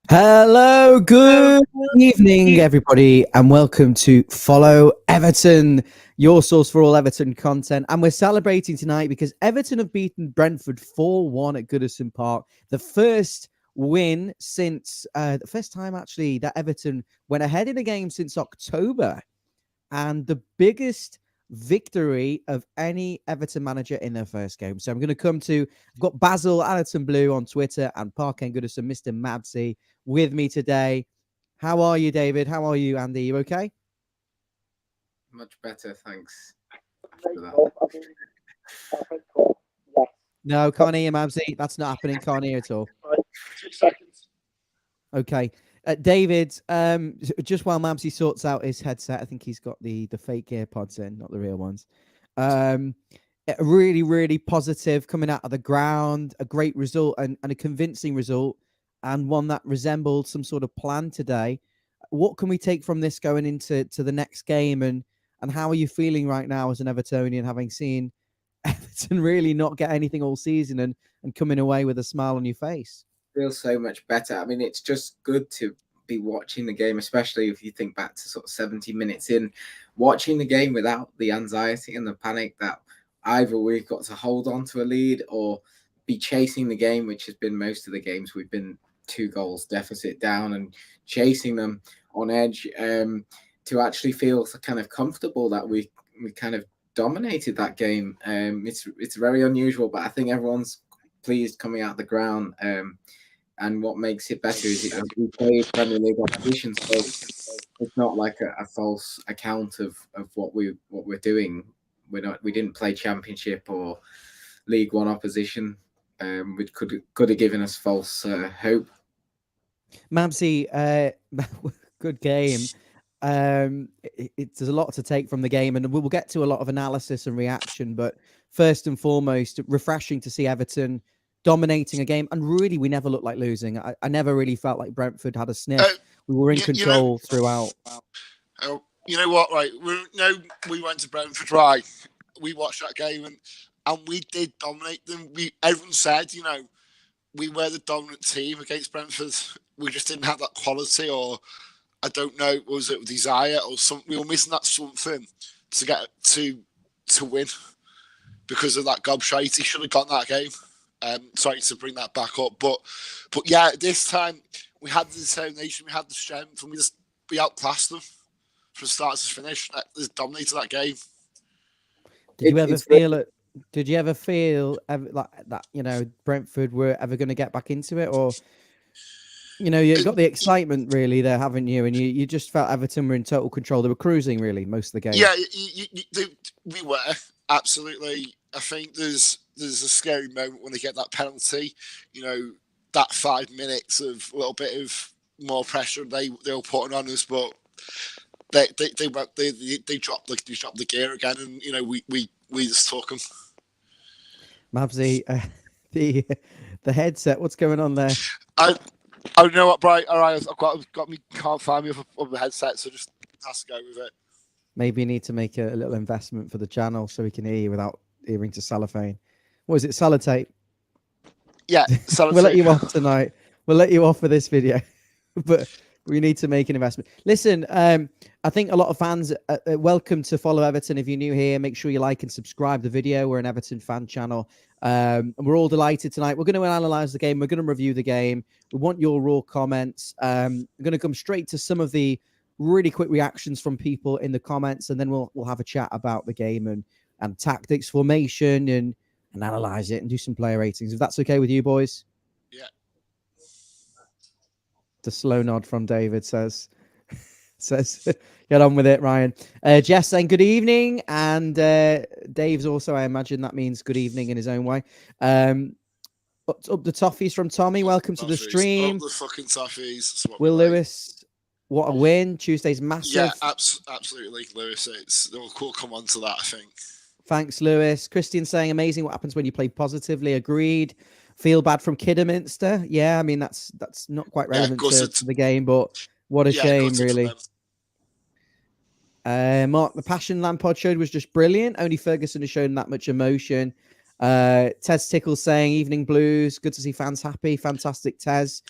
Hello, good evening, everybody, and welcome to Follow Everton, your source for all Everton content. And we're celebrating tonight because Everton have beaten Brentford 4-1 at Goodison Park. The first win since the first time, actually, that Everton went ahead in a game since October, and the biggest victory of any Everton manager in their first game. So I'm going to come to, I've got Basil Allerton Blue on Twitter and Park and Goodison, Mr. Mabsy, with me today. How are you, David? How are you, Andy? You okay? Much better, thanks. No, can't hear you, Mabsy. That's not happening. Can't hear at all. 2 seconds. Okay. David, just while Mabsy sorts out his headset, I think he's got the fake AirPods in, not the real ones. Really, really positive coming out of the ground, a great result and a convincing result, and one that resembled some sort of plan today. What can we take from this going into the next game, and how are you feeling right now as an Evertonian, having seen Everton really not get anything all season and coming away with a smile on your face? Feels so much better. I mean, it's just good to be watching the game, especially if you think back to sort of 70 minutes in, watching the game without the anxiety and the panic that either we've got to hold on to a lead or be chasing the game, which has been most of the games. We've been 2 goals deficit down and chasing them on edge, to actually feel kind of comfortable that we kind of dominated that game. It's very unusual, but I think everyone's pleased coming out the ground. And what makes it better is we play Premier League opposition, so it's not like a false account of what we're doing. We didn't play Championship or League One opposition, which could have given us false hope. Mabsy, good game. There's a lot to take from the game, and we'll get to a lot of analysis and reaction. But first and foremost, refreshing to see Everton dominating a game, and really we never looked like losing. I never really felt like Brentford had a sniff. We were in control throughout. You know what, right? We went to Brentford, right? We watched that game and we did dominate them. Everyone said, we were the dominant team against Brentford. We just didn't have that quality, or I don't know, was it desire or something? We were missing that something to get to win because of that gobshite. He should have got that game. Sorry to bring that back up, but yeah, this time we had the determination, we had the strength, and we outclassed them from start to finish. They dominated that game. Did you ever feel like that? Brentford were ever going to get back into it, or you got the excitement really there, haven't you? And you just felt Everton were in total control. They were cruising really most of the game. Yeah, we were absolutely. I think there's a scary moment when they get that penalty. That 5 minutes of a little bit of more pressure they were putting on us, but they dropped the gear again, and we just took them. Mabsy, the headset. What's going on there? I know what, Brian. All right, I've got me. Can't find me on the headset, so just has to go with it. Maybe you need to make a little investment for the channel so we can hear you without hearing to cellophane. What is it, sellotape? Yeah, sellotape. We'll let you off tonight. We'll let you off for this video, but we need to make an investment. Listen, I think a lot of fans are welcome to Follow Everton. If you're new here, make sure you like and subscribe the video. We're an Everton fan channel. And we're all delighted tonight. We're going to analyze the game. We're going to review the game. We want your raw comments. I'm going to come straight to some of the really quick reactions from people in the comments, and then we'll have a chat about the game and tactics, formation, and analyze it and do some player ratings. If that's okay with you boys. Yeah. The slow nod from David says, get on with it, Ryan. Jess saying good evening, and Dave's also, I imagine that means good evening in his own way. Up the Toffees from Tommy. Welcome to the stream. Up the fucking Toffees. Will Lewis, what a win. Tuesday's massive. Yeah, absolutely, Lewis. We'll come on to that, I think. Thanks, Lewis. Christian saying amazing what happens when you play positively. Agreed. Feel bad from Kidderminster. Yeah, I mean, that's not quite relevant to the game, but what a shame, really. Mark, the passion Lampard showed was just brilliant. Only Ferguson has shown that much emotion. Tez Tickle saying evening blues. Good to see fans happy. Fantastic, Tez.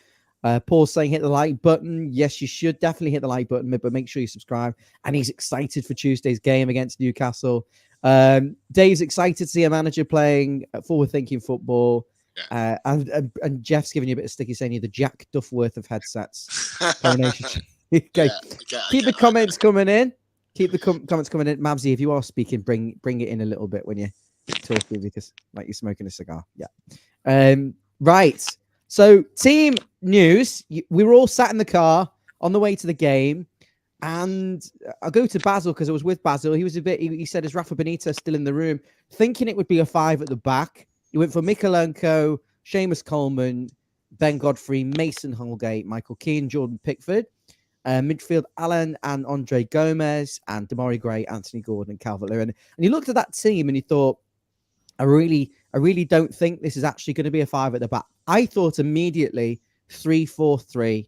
Paul saying hit the like button. Yes, you should definitely hit the like button, but make sure you subscribe. And he's excited for Tuesday's game against Newcastle. Dave's excited to see a manager playing forward-thinking football. Yeah. And Jeff's giving you a bit of sticky, saying you're the Jack Duffworth of headsets. Coronation. Okay. Keep the comments coming in. Keep the comments coming in. Mabsy, if you are speaking, bring it in a little bit when you're talking, because like you're smoking a cigar. Yeah. Right. So team news. We were all sat in the car on the way to the game. And I'll go to Basil because I was with Basil. He was he said, is Rafa Benitez still in the room? Thinking it would be a 5 at the back. He went for Mikalenko, Seamus Coleman, Ben Godfrey, Mason Holgate, Michael Keane, Jordan Pickford. Midfield, Alan and Andre Gomez, and Damari Gray, Anthony Gordon, and Calvert-Lewin. And you looked at that team and you thought, I really don't think this is actually going to be a 5 at the back. I thought immediately 3-4-3.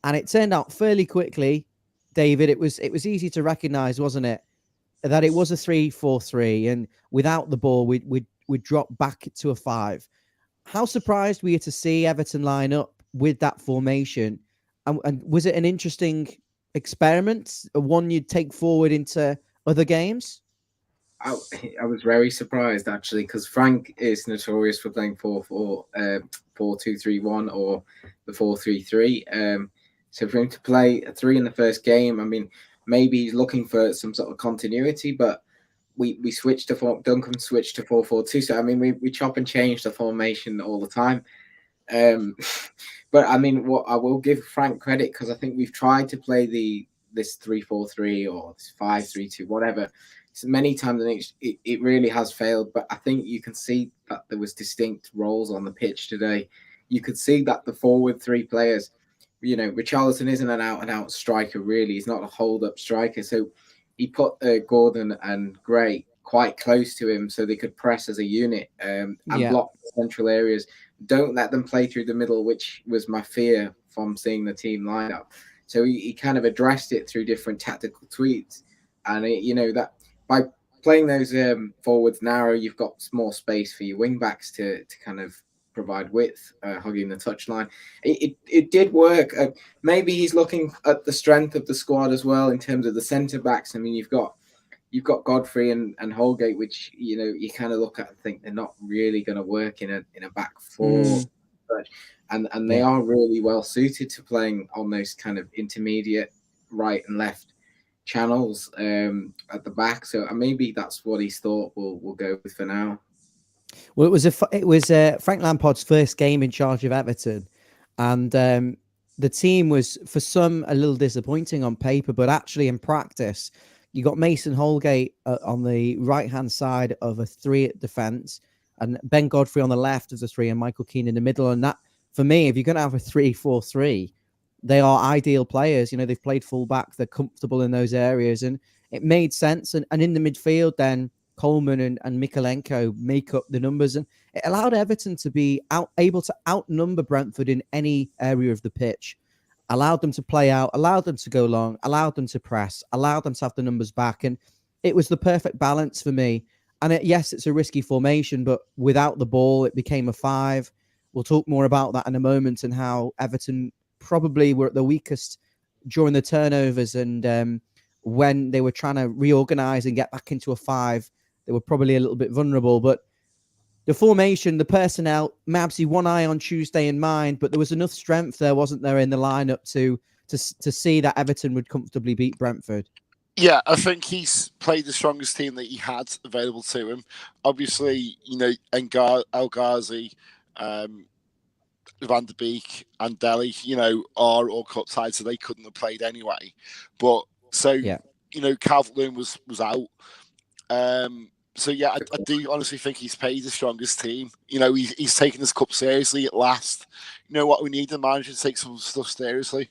And it turned out fairly quickly, David, it was easy to recognize, wasn't it, that it was a 3-4-3, and without the ball, we'd drop back to a 5. How surprised were you to see Everton line up with that formation? And was it an interesting experiment, one you'd take forward into other games? I was very surprised, actually, because Frank is notorious for playing 4-2-3-1 or the 4-3-3. So for him to play a 3 in the first game, I mean, maybe he's looking for some sort of continuity, but we switched to Duncan switched to 4-4-2. So I mean, we chop and change the formation all the time. But I mean, what I will give Frank credit, because I think we've tried to play this 3-4-3 or this 5-3-2, whatever, so many times, and it really has failed. But I think you can see that there was distinct roles on the pitch today. You could see that the forward 3 players, you know, Richarlison isn't an out-and-out striker, really. He's not a hold-up striker. So he put Gordon and Gray quite close to him so they could press as a unit and block the central areas. Don't let them play through the middle, which was my fear from seeing the team line up. So he kind of addressed it through different tactical tweaks. And, you know, that by playing those forwards narrow, you've got more space for your wing-backs to kind of provide width, hugging the touchline. It did work. Maybe he's looking at the strength of the squad as well in terms of the centre-backs. I mean, you've got Godfrey and Holgate, which, you know, you kind of look at and think they're not really going to work in a back 4. And they are really well suited to playing on those kind of intermediate right and left channels at the back. So maybe that's what he's thought we'll go with for now. Well, it was Frank Lampard's first game in charge of Everton, and the team was, for some, a little disappointing on paper, but actually in practice, you got Mason Holgate on the right-hand side of a 3 at defence, and Ben Godfrey on the left of the 3, and Michael Keane in the middle. And that, for me, if you're going to have a 3-4-3, they are ideal players. You know, they've played full-back, they're comfortable in those areas, and it made sense. And in the midfield, then Coleman and Mikalenko make up the numbers, and it allowed Everton to be able to outnumber Brentford in any area of the pitch. Allowed them to play out, allowed them to go long, allowed them to press, allowed them to have the numbers back. And it was the perfect balance for me. And yes, it's a risky formation, but without the ball, it became a 5. We'll talk more about that in a moment, and how Everton probably were at the weakest during the turnovers. And when they were trying to reorganize and get back into a 5, they were probably a little bit vulnerable. But the formation, the personnel, Mabsy, one eye on Tuesday in mind, but there was enough strength there, wasn't there, in the lineup to see that Everton would comfortably beat Brentford? Yeah, I think he's played the strongest team that he had available to him. Obviously, you know, El Ghazi, Van der Beek and Delhi, you know, are all cut side, so they couldn't have played anyway. But so, you know, Calvert-Lewin was out. So yeah, I do honestly think he's played the strongest team. You know, he's taken this cup seriously at last. You know what we need, the manager to take some stuff seriously.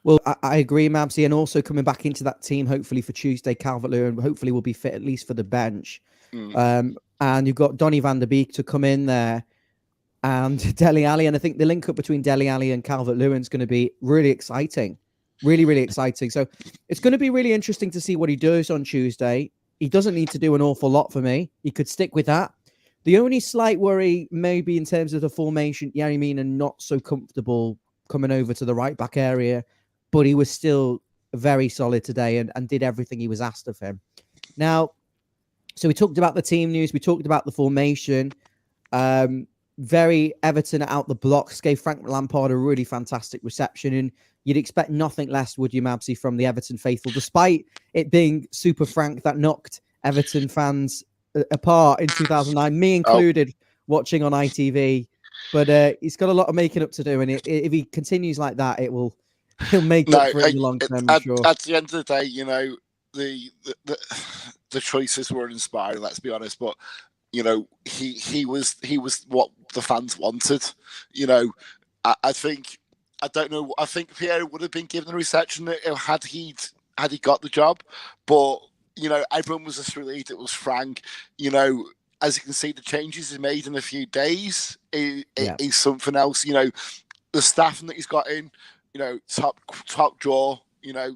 Well, I agree, Mabsy, and also coming back into that team, hopefully for Tuesday, Calvert-Lewin hopefully will be fit at least for the bench. And you've got Donny van der Beek to come in there, and Dele Alli, and I think the link up between Dele Alli and Calvert-Lewin is going to be really exciting Really, really exciting. So it's going to be really interesting to see what he does on Tuesday. He doesn't need to do an awful lot for me. He could stick with that. The only slight worry, maybe in terms of the formation, Yerry Mina not so comfortable coming over to the right back area, but he was still very solid today and did everything he was asked of him. Now, so we talked about the team news. We talked about the formation. Very Everton out the blocks, gave Frank Lampard a really fantastic reception, and you'd expect nothing less, would you, Mabsy, from the Everton faithful, despite it being Super Frank that knocked Everton fans apart in 2009, me included, watching on ITV. But he's got a lot of making up to do, and if he continues like that, he'll make up for it in the long term, I'm sure. At the end of the day, you know, the choices were inspiring, let's be honest, but you know, he was what the fans wanted. You know, I think Pierre would have been given the reception had he got the job, but you know, everyone was just relieved it was Frank. You know, as you can see, the changes he made in a few days is something else. You know, the staffing that he's got in, you know, top draw. You know,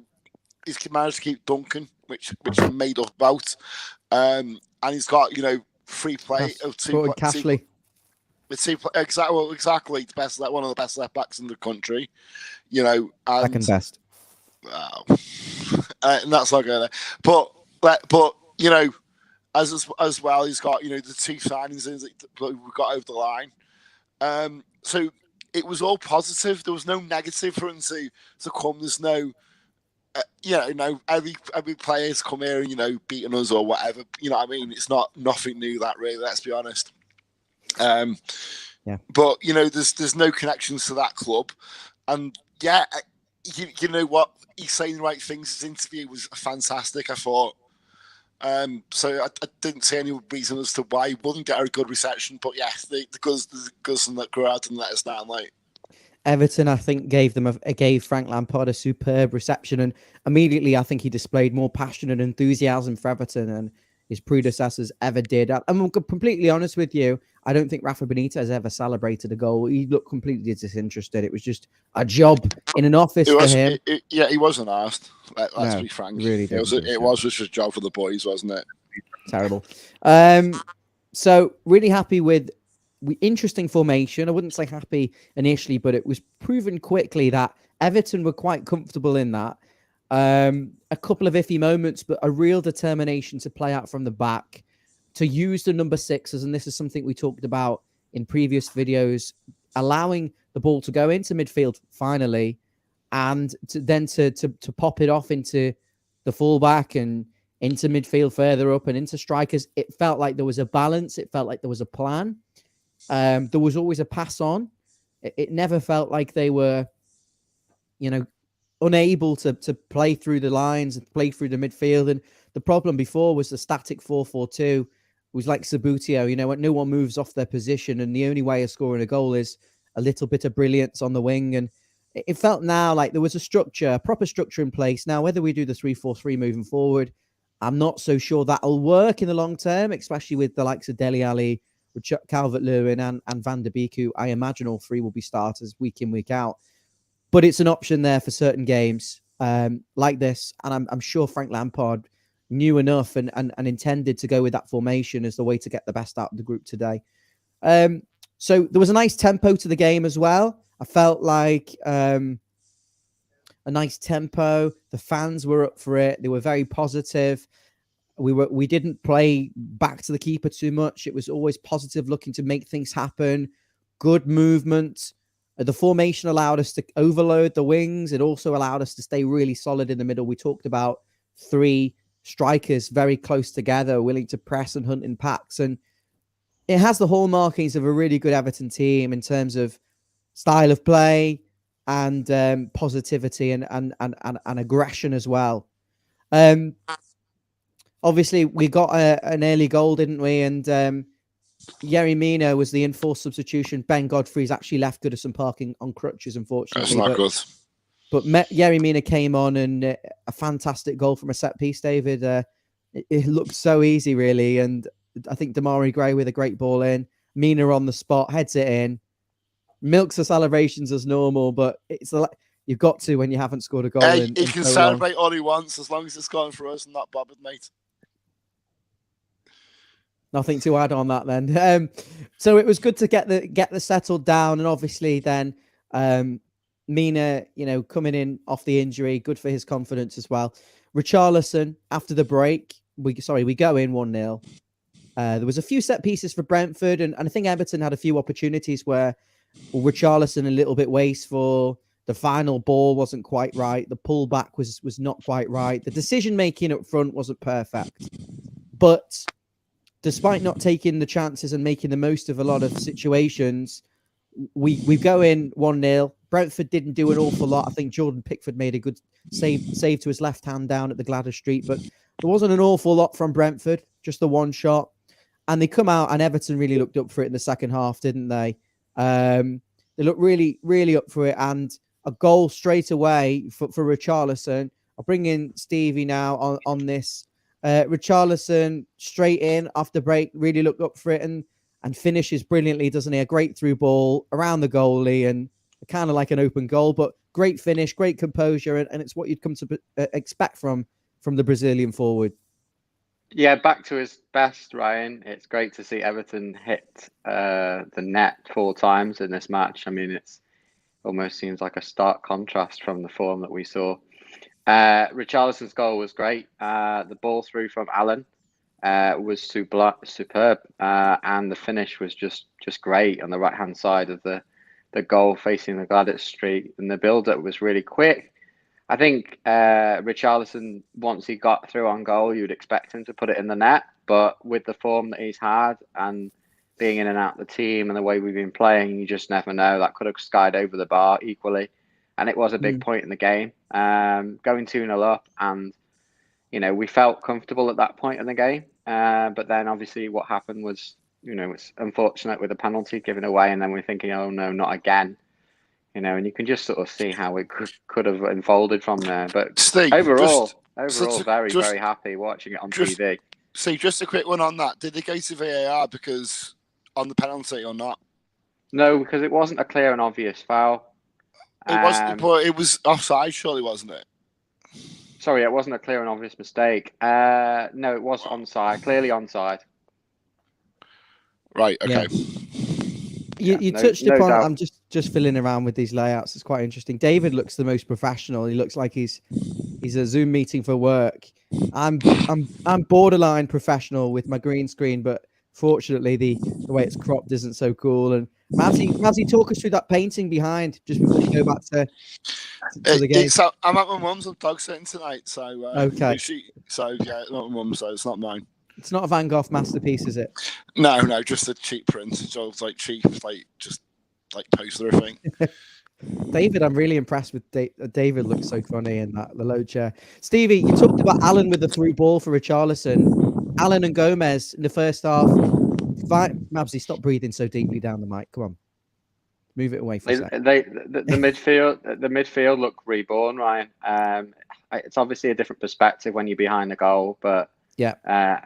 he's managed to keep Duncan, which I'm made up about, and he's got, you know, free play of Cashley. Exactly, the best, one of the best left backs in the country. You know, and, second best. Wow, and that's not going to. But you know, as well, he's got, you know, the two signings that we've got over the line. So it was all positive. There was no negative for him to come. There's no. You know, every player's come here and, you know, beating us or whatever. You know what I mean? It's nothing new, that, really. Let's be honest. But you know, there's no connections to that club, and you know what? He's saying the right things. His interview was fantastic, I thought. So I didn't see any reason as to why he wouldn't get a good reception. But yes, the Goodison that grew out and let us down, like. Everton, I think, gave Frank Lampard a superb reception, and immediately I think he displayed more passion and enthusiasm for Everton than his predecessors ever did. I'm completely honest with you. I don't think Rafa Benitez ever celebrated a goal. He looked completely disinterested. It was just a job in an office for him. He wasn't asked. Let's be frank. Really, it was just a job for the boys, wasn't it? Terrible. So really happy with. Interesting formation. I wouldn't say happy initially, but it was proven quickly that Everton were quite comfortable in that. A couple of iffy moments, but a real determination to play out from the back, to use the number sixes, and this is something we talked about in previous videos, allowing the ball to go into midfield finally, and to pop it off into the fullback and into midfield further up and into strikers. It felt like there was a balance. It felt like there was a plan. There was always a pass on. It never felt like they were, you know, unable to play through the lines and play through the midfield. And the problem before was the static 4-4-2 was like Sabutio, you know, when no one moves off their position, and the only way of scoring a goal is a little bit of brilliance on the wing. And it felt now like there was a proper structure in place. Now, whether we do the 3-4-3 moving forward, I'm not so sure that'll work in the long term, especially with the likes of Dele Alli, Calvert-Lewin and Van der Beek, who I imagine all three will be starters week in, week out. But it's an option there for certain games like this. And I'm sure Frank Lampard knew enough and intended to go with that formation as the way to get the best out of the group today. So there was a nice tempo to the game as well. I felt like a nice tempo. The fans were up for it. They were very positive. We didn't play back to the keeper too much. It was always positive, looking to make things happen. Good movement. The formation allowed us to overload the wings. It also allowed us to stay really solid in the middle. We talked about three strikers very close together, willing to press and hunt in packs. And it has the hallmarkings of a really good Everton team in terms of style of play and positivity and aggression as well. Obviously, we got an early goal, didn't we? And Yerry Mina was the enforced substitution. Ben Godfrey's actually left Goodison Park on crutches, unfortunately. That's not good. But Yerry Mina came on, and a fantastic goal from a set piece, David. It looked so easy, really. And I think Damari Gray with a great ball in. Mina on the spot, heads it in. Milks the celebrations as normal, but it's You've got to when you haven't scored a goal Hey, in he can so long. celebrate all he wants as long as it's going for us and not bothered, mate. Nothing to add on that then. So it was good to get the settled down, and obviously then Mina, coming in off the injury, good for his confidence as well. Richarlison after the break, we go in 1-0. There was a few set pieces for Brentford, and I think Everton had a few opportunities where Richarlison a little bit wasteful. The final ball wasn't quite right. The pullback was not quite right. The decision making up front wasn't perfect, but despite not taking the chances and making the most of a lot of situations, we go in 1-0. Brentford didn't do an awful lot. I think Jordan Pickford made a good save to his left hand down at the Gladys Street, but there wasn't an awful lot from Brentford, just the one shot. And they come out, and Everton really looked up for it in the second half, didn't they? They looked really, really up for it, and a goal straight away for Richarlison. I'll bring in Stevie now on this. Richarlison straight in after break, really looked up for it and finishes brilliantly, doesn't he? A great through ball around the goalie and kind of like an open goal, but great finish, great composure, and it's what you'd come to expect from the Brazilian forward. Yeah, back to his best, Ryan. It's great to see Everton hit the net 4 times in this match. I mean, it's almost seems like a stark contrast from the form that we saw. Richarlison's goal was great. The ball through from Allen was superb, and the finish was just great on the right hand side of the goal facing the Gladys Street, and the build up was really quick. I think Richarlison, once he got through on goal, you'd expect him to put it in the net, but with the form that he's had and being in and out of the team and the way we've been playing, you just never know. That could have skied over the bar equally. And it was a big point in the game, going 2-0 up. And, we felt comfortable at that point in the game. But then obviously what happened was, it's unfortunate with the penalty given away. And then we're thinking, oh, no, not again. And you can just sort of see how it could have unfolded from there. But Steve, overall, very, very happy watching it on TV. See, just a quick one on that. Did they go to VAR because on the penalty or not? No, because it wasn't a clear and obvious foul. It wasn't, but it was offside, surely, wasn't it? Sorry, it wasn't a clear and obvious mistake. No, it was onside, clearly onside. Right, okay. Yeah. You touched upon it. I'm just filling around with these layouts. It's quite interesting. David looks the most professional. He looks like he's a Zoom meeting for work. I'm borderline professional with my green screen, but fortunately the way it's cropped isn't so cool. And Mazzy, talk us through that painting behind just before we go back to the game. I'm at my mum's. I'm dog sitting tonight, so okay. Yeah, not my mum's, so it's not mine. It's not a Van Gogh masterpiece, is it? No, just a cheap print. So it's like cheap, just poster, I think. David, I'm really impressed with David. Looks so funny in the low chair. Stevie, you talked about Allen with the through ball for Richarlison. Allen and Gomez in the first half. Mabsy, stop breathing so deeply down the mic. Come on, move it away for a second. The midfield look reborn, Ryan. It's obviously a different perspective when you're behind the goal, but the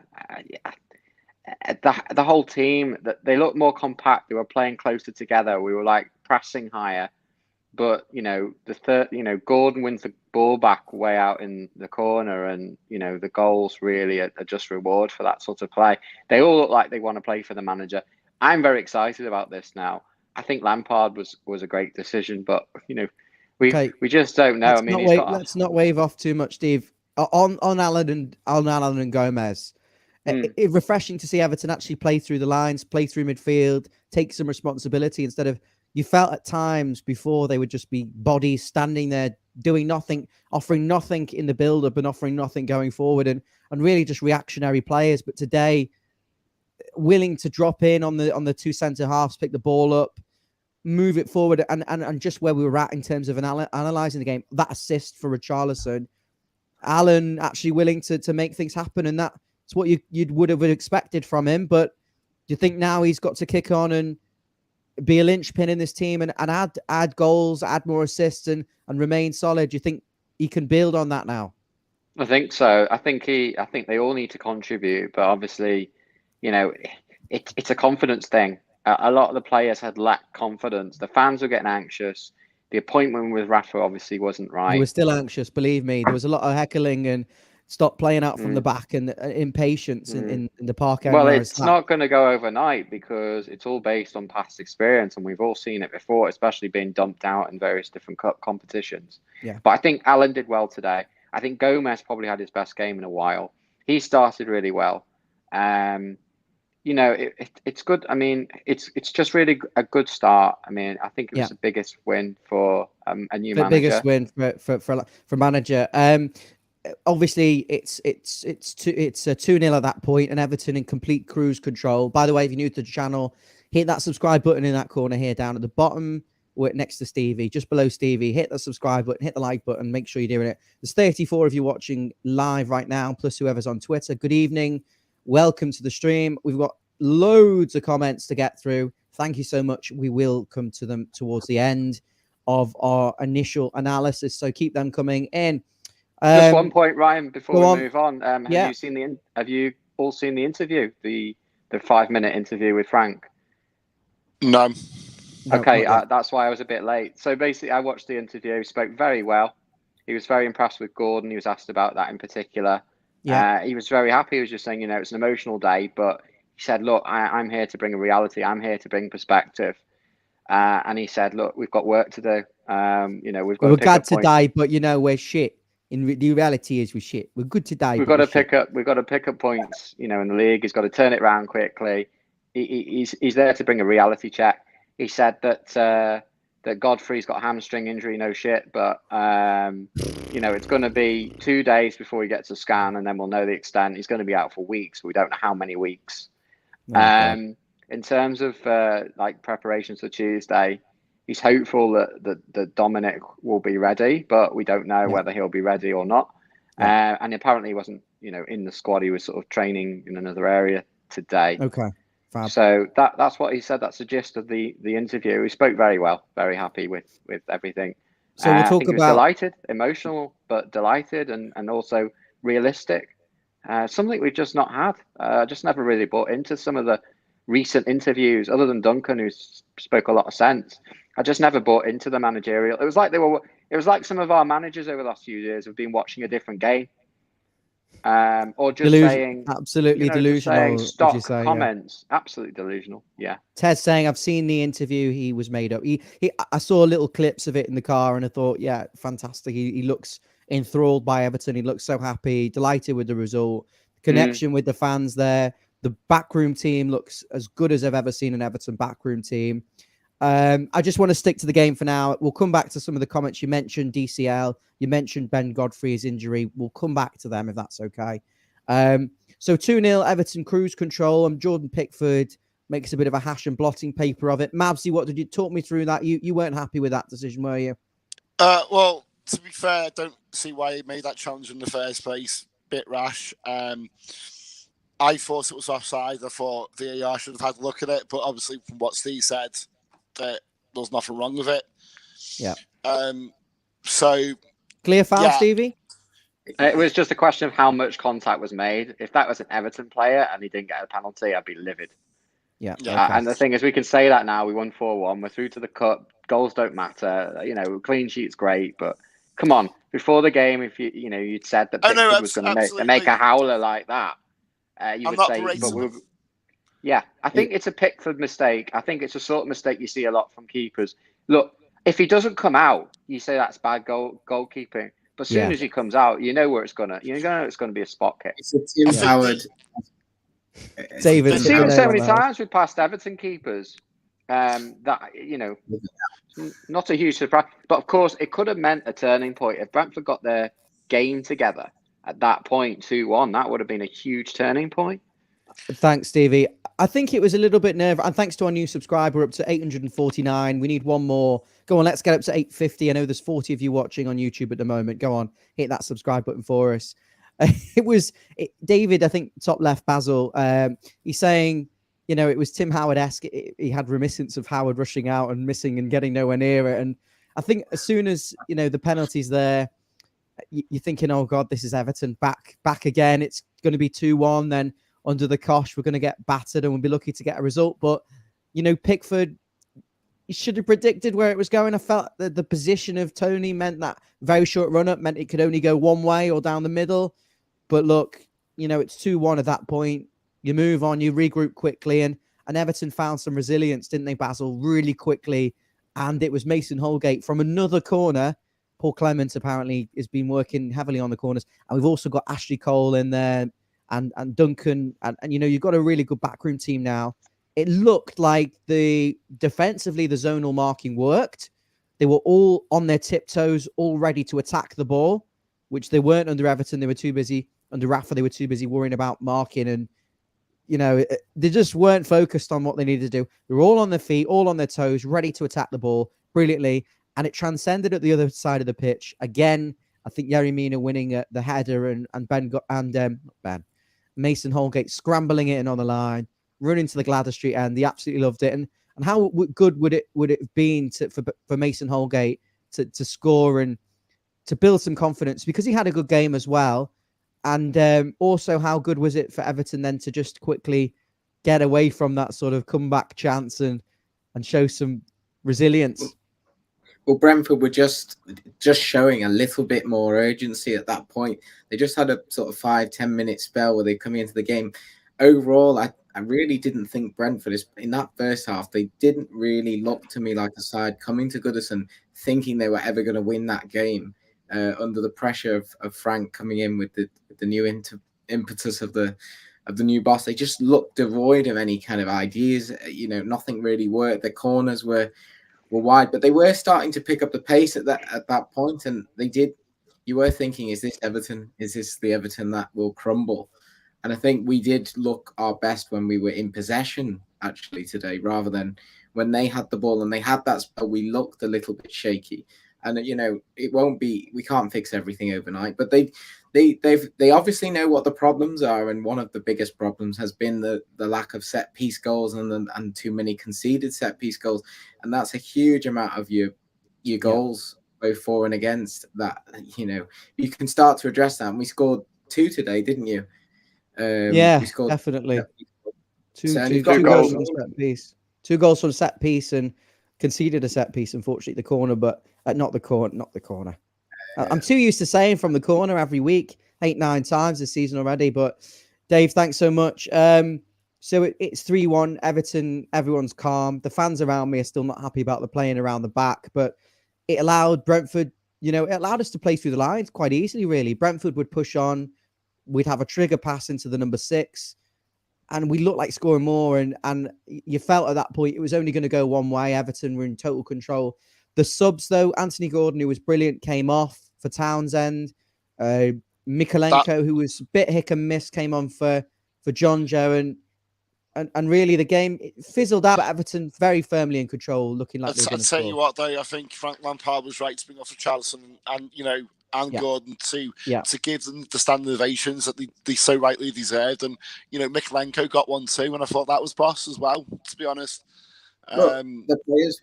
whole team, they look more compact. They were playing closer together. We were pressing higher. But, Gordon wins the ball back way out in the corner, and, the goals really are just reward for that sort of play. They all look like they want to play for the manager. I'm very excited about this now. I think Lampard was a great decision, but, we just don't know. Let's not wave off too much, Steve. On Allen and Gomez. It's refreshing to see Everton actually play through the lines, play through midfield, take some responsibility instead of. You felt at times before they would just be bodies standing there doing nothing, offering nothing in the build-up and offering nothing going forward, and really just reactionary players. But today, willing to drop in on the two centre halves, pick the ball up, move it forward, and just where we were at in terms of analysing the game. That assist for Richarlison, Allen actually willing to make things happen, and that's what you would have expected from him. But do you think now he's got to kick on and be a linchpin in this team and add goals, add more assists and remain solid? Do you think he can build on that now? I think so. I think they all need to contribute, but obviously, it's a confidence thing. A lot of the players had lacked confidence. The fans were getting anxious. The appointment with Rafa obviously wasn't He right. was still anxious, believe me. There was a lot of heckling and stop playing out from the back and impatience in the park. Well, it's not going to go overnight because it's all based on past experience, and we've all seen it before, especially being dumped out in various different cup competitions. Yeah. But I think Alan did well today. I think Gomez probably had his best game in a while. He started really well. It's good. I mean, it's just really a good start. I mean, I think it was the biggest win for a new manager. Biggest win for manager. Obviously, it's a 2-0 at that point, and Everton in complete cruise control. By the way, if you're new to the channel, hit that subscribe button in that corner here down at the bottom, next to Stevie, just below Stevie. Hit the subscribe button, hit the like button. Make sure you're doing it. There's 34 of you watching live right now, plus whoever's on Twitter. Good evening. Welcome to the stream. We've got loads of comments to get through. Thank you so much. We will come to them towards the end of our initial analysis, so keep them coming in. Just one point, Ryan, before we move on. Have you all seen the interview, the 5-minute interview with Frank? No. Okay, that's why I was a bit late. So basically, I watched the interview. He spoke very well. He was very impressed with Gordon. He was asked about that in particular. Yeah. He was very happy. He was just saying, it's an emotional day, but he said, look, I'm here to bring a reality. I'm here to bring perspective. And he said, look, we've got work to do. We're glad to die, but we're shit. The reality is we're shit. We're good to die. We've got to pick up points, in the league. He's got to turn it around quickly. He's there to bring a reality check. He said that Godfrey's got a hamstring injury, no shit, but it's going to be 2 days before he gets a scan, and then we'll know the extent. He's going to be out for weeks. We don't know how many weeks. In terms of preparations for Tuesday, he's hopeful that Dominic will be ready, but we don't know whether he'll be ready or not. And apparently he wasn't, in the squad. He was sort of training in another area today. Okay. Fab. So that's what he said. That's the gist of the interview. He spoke very well, very happy with everything. So we'll talk he was delighted, emotional, but delighted and also realistic. Something we've just not had. Just never really bought into some of the recent interviews, other than Duncan, who spoke a lot of sense. I just never bought into the managerial. It was like some of our managers over the last few years have been watching a different game. Or just saying absolutely delusional. Saying stock comments, absolutely delusional. Yeah. Ted saying, I've seen the interview. He was made up. I saw little clips of it in the car, and I thought, yeah, fantastic. He looks enthralled by Everton. He looks so happy, delighted with the result. Connection with the fans there. The backroom team looks as good as I've ever seen an Everton backroom team. I just want to stick to the game for now. We'll come back to some of the comments. You mentioned DCL. You mentioned Ben Godfrey's injury. We'll come back to them if that's okay. So 2-0 Everton cruise control. Jordan Pickford makes a bit of a hash and blotting paper of it. Mavsy, what did you talk me through that? You weren't happy with that decision, were you? Well, to be fair, I don't see why he made that challenge in the first place. Bit rash. I thought it was offside. I thought VAR should have had a look at it, but obviously from what Steve said, that there's nothing wrong with it. Yeah. So clear foul, Stevie? It was just a question of how much contact was made. If that was an Everton player and he didn't get a penalty, I'd be livid. Yeah. Okay. And the thing is, we can say that now. We won 4-1. We're through to the cup. Goals don't matter. Clean sheet's great, but come on. Before the game, if you'd said that Pickford was going to make a howler like that, you would say. But I think it's a Pickford mistake. I think it's a sort of mistake you see a lot from keepers. Look, if he doesn't come out, you say that's bad goalkeeping. But as soon as he comes out, you know where it's gonna. You know it's going to be a spot kick. It's a Tim Howard. David, we've seen it so many times with past Everton keepers. That not a huge surprise. But of course, it could have meant a turning point if Brentford got their game together at that point. 2-1. That would have been a huge turning point. Thanks, Stevie. I think it was a little bit nerve. And thanks to our new subscriber, up to 849. We need one more. Go on, let's get up to 850. I know there's 40 of you watching on YouTube at the moment. Go on, hit that subscribe button for us. David, I think, top left, Basil. He's saying, it was Tim Howard-esque. He had reminiscence of Howard rushing out and missing and getting nowhere near it. And I think as soon as, the penalty's there, you're thinking, oh, God, this is Everton back again. It's going to be 2-1. Then under the cosh, we're going to get battered and we'll be lucky to get a result. But, Pickford, should have predicted where it was going. I felt that the position of Tony meant that very short run up meant it could only go one way or down the middle. But look, it's 2-1 at that point. You move on, you regroup quickly, and Everton found some resilience, didn't they, Basil, really quickly. And it was Mason Holgate from another corner. Paul Clement apparently has been working heavily on the corners. And we've also got Ashley Cole in there and Duncan. And you've got a really good backroom team now. It looked like defensively, the zonal marking worked. They were all on their tiptoes, all ready to attack the ball, which they weren't under Everton. They were too busy. Under Rafa, they were too busy worrying about marking. And, they just weren't focused on what they needed to do. They were all on their feet, all on their toes, ready to attack the ball brilliantly. And it transcended at the other side of the pitch. Again, I think Yerry Mina winning the header and Mason Holgate scrambling it in on the line, running to the Gladys Street end. They absolutely loved it. And how good would it have been for Mason Holgate to score and to build some confidence, because he had a good game as well. And also, how good was it for Everton then to just quickly get away from that sort of comeback chance and show some resilience? Well, Brentford were just showing a little bit more urgency at that point. They just had a sort of 5-10 minute spell where they come into the game. Overall, I really didn't think Brentford in that first half. They didn't really look to me like a side coming to Goodison thinking they were ever going to win that game under the pressure of Frank coming in with the new impetus of the new boss. They just looked devoid of any kind of ideas. Nothing really worked. The corners were wide, but they were starting to pick up the pace at that point, and they did. You were thinking, is this Everton? Is this the Everton that will crumble? And I think we did look our best when we were in possession actually today, rather than when they had the ball and they had that spell. We looked a little bit shaky, and it won't be. We can't fix everything overnight, but they obviously know what the problems are, and one of the biggest problems has been the lack of set piece goals and too many conceded set piece goals, and that's a huge amount of your goals, both for and against. That you can start to address that. And we scored 2 today, didn't you? We scored definitely two goals from set piece. 2 goals from set piece and conceded a set piece. Unfortunately, the corner, but not the corner. I'm too used to saying from the corner every week, 8-9 times this season already. But Dave, thanks so much. So it's 3-1 Everton. Everyone's calm. The fans around me are still not happy about the playing around the back, but it allowed Brentford, it allowed us to play through the lines quite easily, really. Brentford would push on. We'd have a trigger pass into the number 6, and we looked like scoring more. And you felt at that point it was only going to go one way. Everton were in total control. The subs, though, Anthony Gordon, who was brilliant, came off for Townsend. Mikolenko, who was a bit hit and miss, came on for John Joe. And really the game fizzled out, but Everton very firmly in control, looking like they were going to score. I'll tell you what, though, I think Frank Lampard was right to bring off Richarlison and Gordon to give them the standing ovations that they so rightly deserved. And, Mikolenko got one too, and I thought that was boss as well, to be honest. Look, the players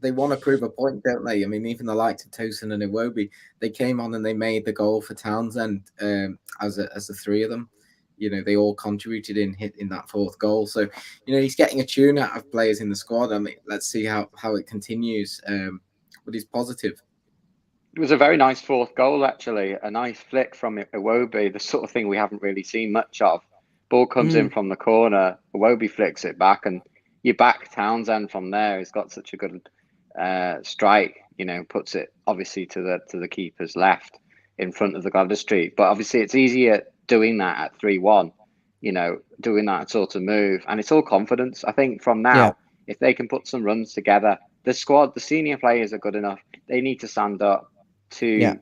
they want to prove a point, don't they? I mean, even the likes of Tosin and Iwobi, they came on and they made the goal for Townsend as the 3 of them. They all contributed in that 4th goal. So, he's getting a tune out of players in the squad. I mean, let's see how it continues. But he's positive. It was a very nice 4th goal, actually. A nice flick from Iwobi, the sort of thing we haven't really seen much of. Ball comes in from the corner, Iwobi flicks it back, and you back Townsend from there. He's got such a good strike, puts it obviously to the keeper's left in front of the Gladys Street. But obviously it's easier doing that at 3-1, doing that sort of move. And it's all confidence. I think from now, if they can put some runs together, the squad, the senior players are good enough. They need to stand up to,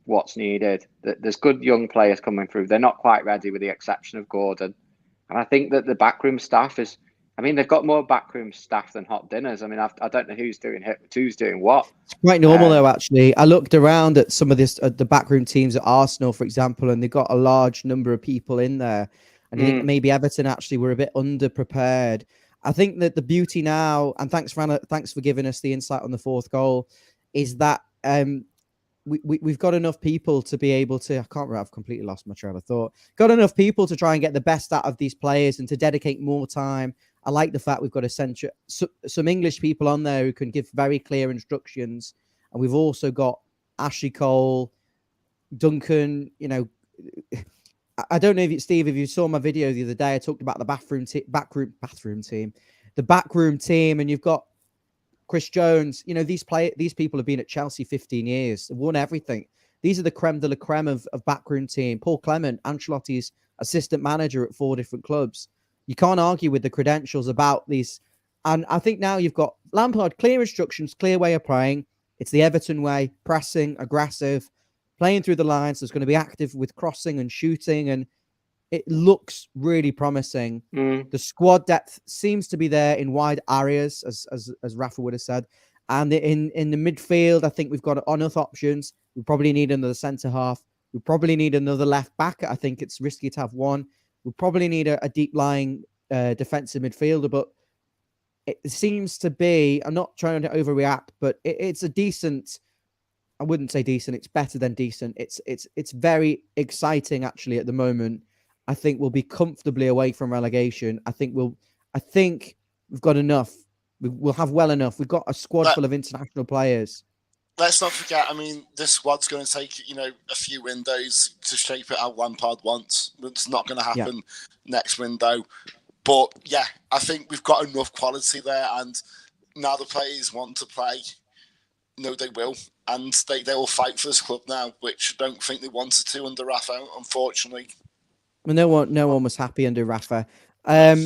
what's needed. There's good young players coming through. They're not quite ready with the exception of Gordon. And I think that the backroom staff they've got more backroom staff than hot dinners. I mean, I don't know who's doing what. It's quite normal though, actually. I looked around at some of the backroom teams at Arsenal, for example, and they got a large number of people in there. And I think maybe Everton actually were a bit underprepared. I think that the beauty now, and thanks for giving us the insight on the 4th goal, is that we've got enough people to be able to, I've completely lost my trail of thought. Got enough people to try and get the best out of these players and to dedicate more time I like the fact we've got some English people on there who can give very clear instructions. And we've also got Ashley Cole, Duncan, I don't know if Steve, if you saw my video the other day, I talked about the backroom team, and you've got Chris Jones. These people have been at Chelsea 15 years, they've won everything. These are the creme de la creme of backroom team. Paul Clement, Ancelotti's assistant manager at 4 different clubs. You can't argue with the credentials about these. And I think now you've got Lampard, clear instructions, clear way of playing. It's the Everton way, pressing, aggressive, playing through the lines. There's going to be active with crossing and shooting, and it looks really promising. The squad depth seems to be there in wide areas, as Rafa would have said. And in the midfield, I think we've got enough options. We probably need another centre half. We probably need another left back. I think it's risky to have one. We probably need a deep lying defensive midfielder, but it seems to be, I'm not trying to overreact, but it's a decent, I wouldn't say decent, it's better than decent. It's very exciting actually at the moment. I think we'll be comfortably away from relegation. I think we've got enough. We'll have well enough. We've got a squad full of international players. Let's not forget, this squad's going to take, a few windows to shape it how Lampard wants. It's not going to happen next window. But, yeah, I think we've got enough quality there. And now the players want to play. No, they will. And they will fight for this club now, which I don't think they wanted to under Rafa, unfortunately. Well, no one was happy under Rafa. Guys,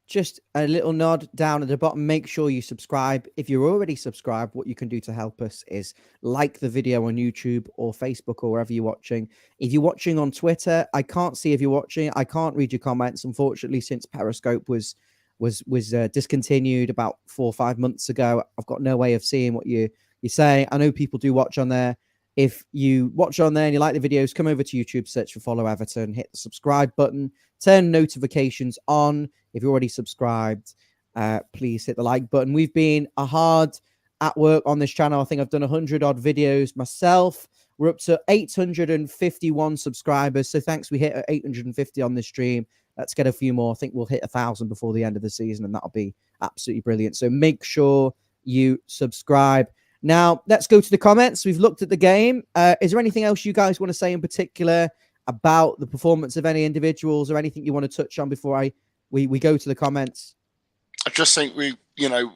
just a little nod down at the bottom. Make sure you subscribe. If you're already subscribed, what you can do to help us is like the video on YouTube or Facebook or wherever you're watching. If you're watching on Twitter, I can't see if you're watching. I can't read your comments, unfortunately, since Periscope was discontinued about 4 or 5 months ago. I've got no way of seeing what you're saying. I know people do watch on there. If you watch on there and you like the videos, come over to YouTube, search for Follow Everton, hit the subscribe button, turn notifications on. If you're already subscribed, please hit the like button. We've been hard at work on this channel. I think I've done 100 odd videos myself. We're up to 851 subscribers. So thanks. We hit 850 on this stream. Let's get a few more. I think we'll hit 1,000 before the end of the season, and that'll be absolutely brilliant. So make sure you subscribe. Now, let's go to the comments. We've looked at the game. Is there anything else you guys want to say in particular about the performance of any individuals or anything you want to touch on before we go to the comments? I just think now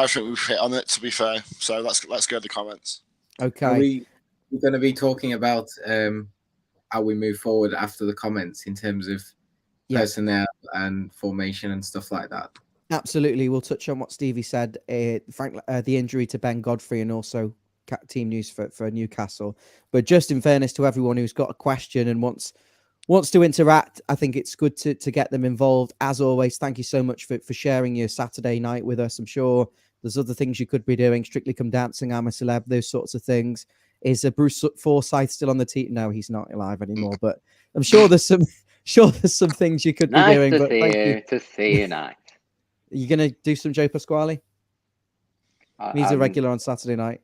I think we've hit on it, to be fair. So let's go to the comments. Okay. We're going to be talking about how we move forward after the comments in terms of personnel and formation and stuff like that. Absolutely. We'll touch on what Stevie said, the injury to Ben Godfrey, and also team news for Newcastle. But just in fairness to everyone who's got a question and wants to interact, I think it's good to get them involved. As always, thank you so much for sharing your Saturday night with us. I'm sure there's other things you could be doing. Strictly Come Dancing, I'm a Celeb, those sorts of things. Is Bruce Forsyth still on the team? No, he's not alive anymore. But I'm sure there's some things you could be doing. To see you night. Are you going to do some Joe Pasquale? He's a regular on Saturday night.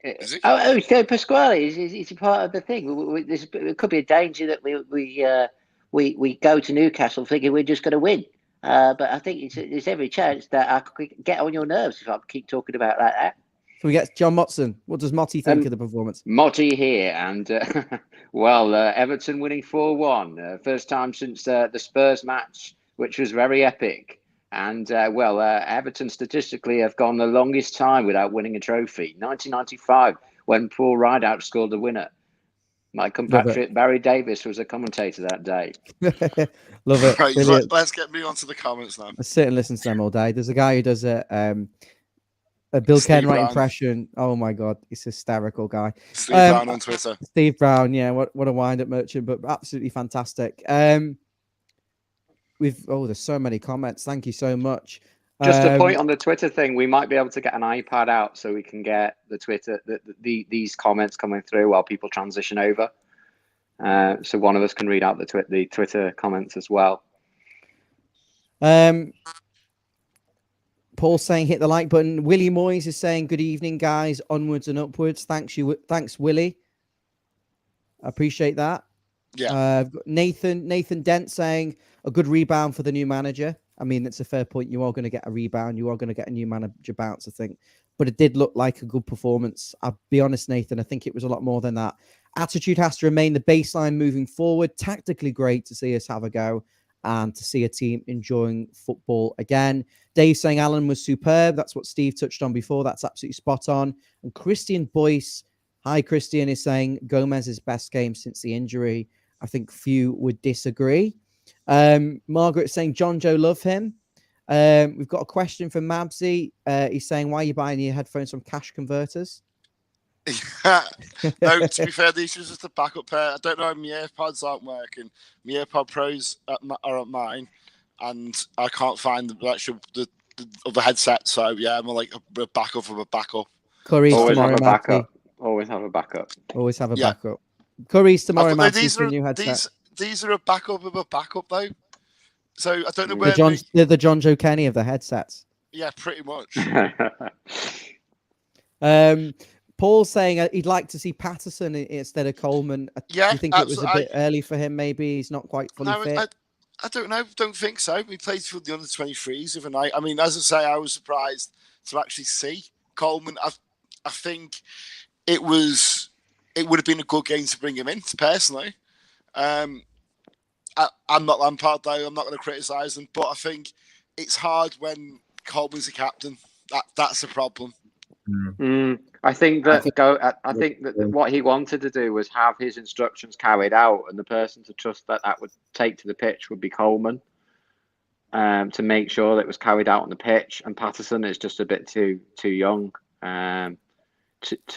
Joe Pasquale is part of the thing. It could be a danger that we go to Newcastle thinking we're just going to win. But I think there's every chance that I could get on your nerves if I keep talking about that. Can we get John Motson? What does Motty think of the performance? Motty here, and Everton winning 4-1. First time since the Spurs match, which was very epic. And, Everton statistically have gone the longest time without winning a trophy. 1995, when Paul Rideout scored the winner. My compatriot Barry Davis was a commentator that day. Love it. Right, let's get me onto the comments now. I sit and listen to them all day. There's a guy who does a Bill Kenwright impression. Oh, my God. He's a hysterical guy. Steve Brown on Twitter. Steve Brown, yeah. What a wind-up merchant, but absolutely fantastic. There's so many comments. Thank you so much. Just a point on the Twitter thing. We might be able to get an iPad out so we can get the Twitter, these comments coming through while people transition over. So one of us can read out the Twitter comments as well. Paul's saying hit the like button. Willie Moyes is saying good evening, guys. Onwards and upwards. Thanks, Willie. I appreciate that. Yeah. I've got Nathan Dent saying a good rebound for the new manager. I mean, it's a fair point. You are going to get a rebound. You are going to get a new manager bounce, I think. But it did look like a good performance. I'll be honest, Nathan. I think it was a lot more than that. Attitude has to remain the baseline moving forward. Tactically great to see us have a go and to see a team enjoying football again. Dave saying Alan was superb. That's what Steve touched on before. That's absolutely spot on. And Christian Boyce, hi Christian, is saying Gomez's best game since the injury. I think few would disagree. Margaret saying John Joe love him. We've got a question from Mabsy. He's saying, why are you buying your headphones from cash converters? No, to be fair, these are just a backup pair. I don't know, my AirPods aren't working. My AirPod Pros are at mine, and I can't find the other headset. So yeah, I'm like a backup of a backup. Curry's Always tomorrow, have a Mabsy. backup. Always have a backup. Always have a backup. Curry's tomorrow, Mabsy, for a new headset. These are a backup of a backup, though. So I don't know where they're the John Joe Kenny of the headsets. Yeah, pretty much. Paul's saying he'd like to see Patterson instead of Coleman. Yeah, do you think it was a bit early for him? Maybe he's not quite fully fit. I don't know. Don't think so. We played for the under-23s of a night. I mean, as I say, I was surprised to actually see Coleman. I think it would have been a good game to bring him in, personally. I'm not Lampard, though. I'm not going to criticise him, but I think it's hard when Coleman's the captain. That's a problem. I think that what he wanted to do was have his instructions carried out, and the person to trust that would take to the pitch would be Coleman, to make sure that it was carried out on the pitch. And Patterson is just a bit too young to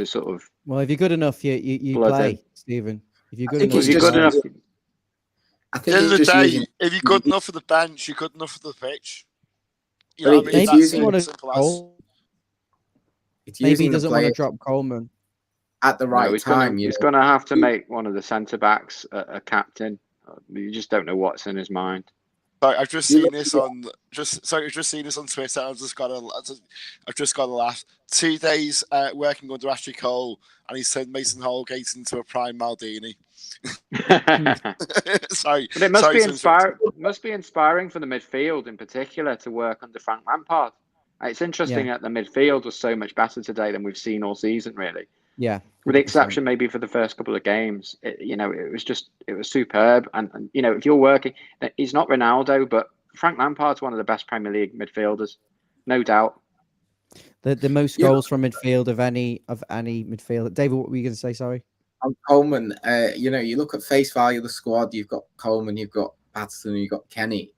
sort of. Well, if you're good enough, you play, Stephen. If you're good enough, I think at the end of the day, if you're good enough for the bench, you're good enough for the pitch. You know what I mean? Maybe he doesn't want to drop Coleman at the right time. He's going to have to make one of the centre backs a captain. You just don't know what's in his mind. Sorry, I've just seen this on Twitter. I've just got to laugh. 2 days working under Ashley Cole, and he said Mason Holgate into a prime Maldini. Sorry, but it must be inspiring. Must be inspiring for the midfield in particular to work under Frank Lampard. It's interesting that the midfield was so much better today than we've seen all season, really. Yeah, 100%. With the exception maybe for the first couple of games, it was superb. And if you're working, he's not Ronaldo, but Frank Lampard's one of the best Premier League midfielders, no doubt. The most goals from midfield of any midfielder. David, what were you going to say? Sorry. Coleman, you look at face value of the squad. You've got Coleman, you've got Patterson, you've got Kenny.